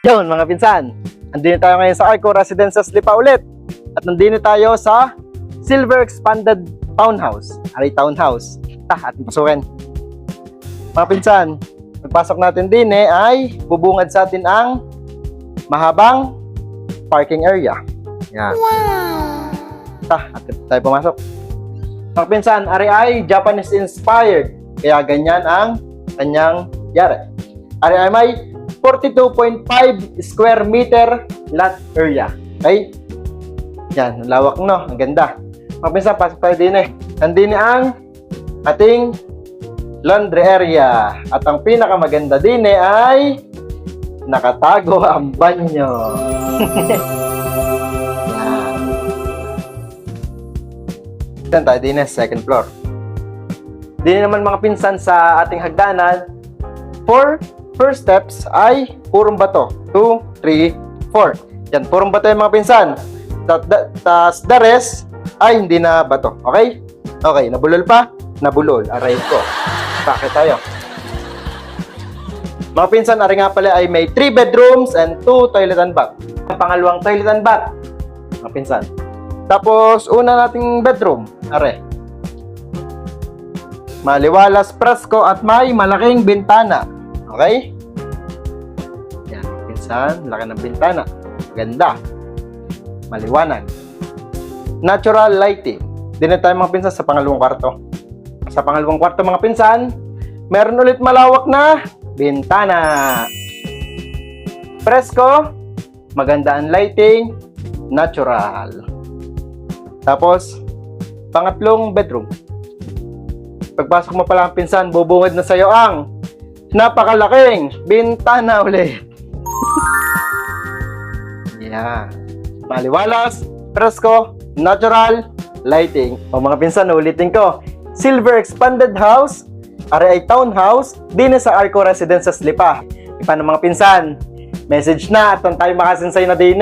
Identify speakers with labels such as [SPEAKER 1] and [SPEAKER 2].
[SPEAKER 1] Yun mga pinsan, andito tayo ngayon sa Arco Residences Lipa ulit. At nandito tayo sa Silver Expanded Townhouse. Ari Townhouse. Ating pasukin. Mga pinsan, pagpasok natin din ay bubungad sa atin ang mahabang parking area. Yan. Wow! Atin tayo pumasok. Mga pinsan, ari ay Japanese inspired. Kaya ganyan ang kanyang yari. Ari ay may 42.5 square meter lot area. Okay? Yan, lawak no. Ang ganda. Mga pinsan, pasok tayo din Nandini ang ating laundry area. At ang pinakamaganda din ay nakatago ang banyo. Yan. Tayo din second floor. Din naman mga pinsan sa ating hagdanan, for first steps ay purong bato. 2, 3, 4. Yan, purong bato yung mga pinsan. Tas the rest ay hindi na bato. Okay? Okay, nabulol pa? Nabulol. Aray ko. Bakit tayo? Mga pinsan, ari nga pala ay may 3 bedrooms and 2 toilet and bath. Ang pangalawang toilet and bath. Mga pinsan. Tapos, una nating bedroom. Are. Maliwalas, presko at may malaking bintana. Okay? Yan, pinsan, laki ng bintana. Ganda. Maliwanag. Natural lighting. Dito tayo mga pinsan sa pangalawang kwarto. Sa pangalawang kwarto mga pinsan, meron ulit malawak na bintana. Presko, maganda ang lighting, natural. Tapos, pangatlong bedroom. Pagpasok mo pala ang pinsan, bubungad na sa'yo ang napakalaking bintana ulit. Yeah. Maliwalas, presko, natural, lighting. O mga pinsan, ulitin ko. Silver Expanded House, ari ay townhouse, din sa Arco Residences Lipa. Paano mga pinsan? Message na at tayo makasinsay na din